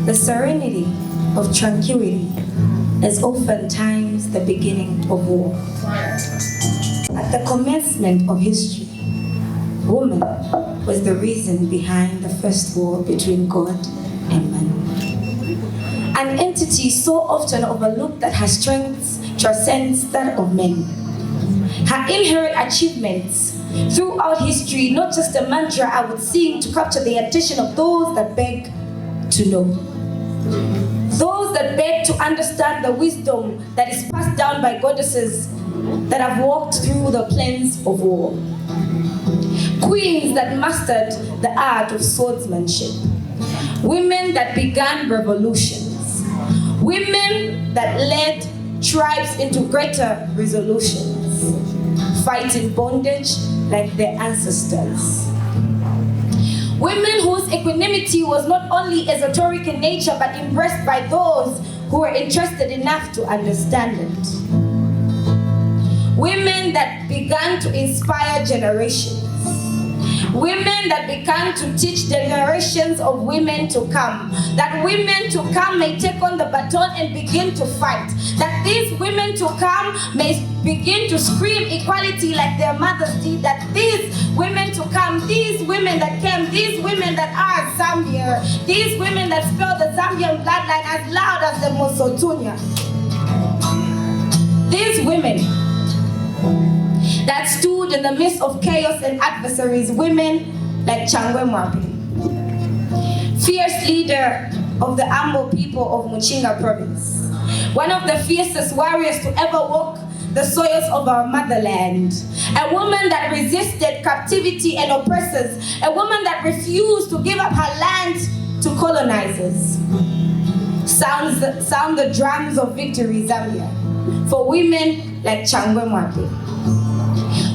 The serenity of tranquility is oftentimes the beginning of war. At the commencement of history, woman was the reason behind the first war between God and man. An entity so often overlooked that her strength transcends that of men. Her inherent achievements throughout history, not just a mantra I would sing to capture the attention of those that beg to know. Those that beg to understand the wisdom that is passed down by goddesses that have walked through the plains of war. Queens that mastered the art of swordsmanship. Women that began revolutions. Women that led tribes into greater resolutions. Fighting bondage like their ancestors. Women whose equanimity was not only esoteric in nature but embraced by those who were interested enough to understand it. Women that began to inspire generations. Women that began to teach generations of women to come. That women to come may take on the baton and begin to fight. That these women to come may begin to scream equality like their mothers did. That these women to come, these women that came, these women that are Zambia, these women that spell the Zambian bloodline as loud as the Mosotunya. These women that stood in the midst of chaos and adversaries, women like Changwe Mwapi, fierce leader of the Ambo people of Muchinga province, one of the fiercest warriors to ever walk the soils of our motherland, a woman that resisted captivity and oppressors, a woman that refused to give up her land to colonizers. Sound the drums of victory, Zambia, for women like Changwe Mwapi.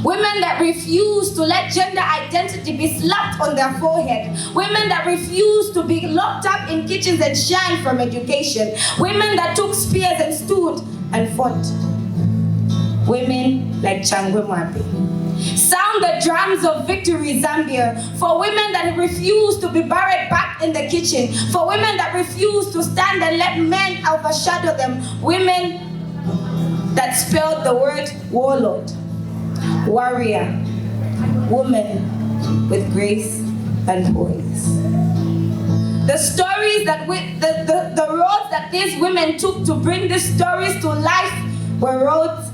Women that refuse to let gender identity be slapped on their forehead. Women that refuse to be locked up in kitchens and shunned from education. Women that took spears and stood and fought. Women like Changwe Mwapi. Sound the drums of victory, Zambia, for women that refuse to be buried back in the kitchen. For women that refuse to stand and let men overshadow them. Women that spelled the word warlord. Warrior, woman with grace and poise. The stories that the roads that these women took to bring these stories to life were roads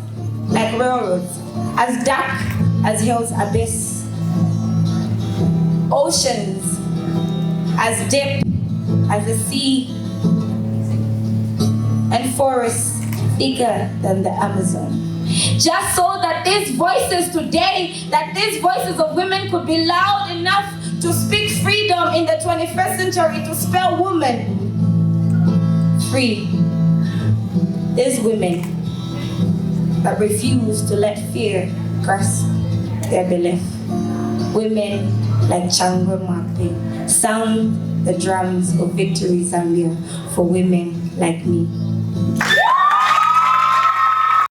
like railroads, as dark as hell's abyss, oceans as deep as the sea, and forests thicker than the Amazon. Just so that these voices today, that these voices of women could be loud enough to speak freedom in the 21st century, to spell woman free. These women that refuse to let fear grasp their belief. Women like Changwe Mwapi, sound the drums of victory, Zambia, for women like me.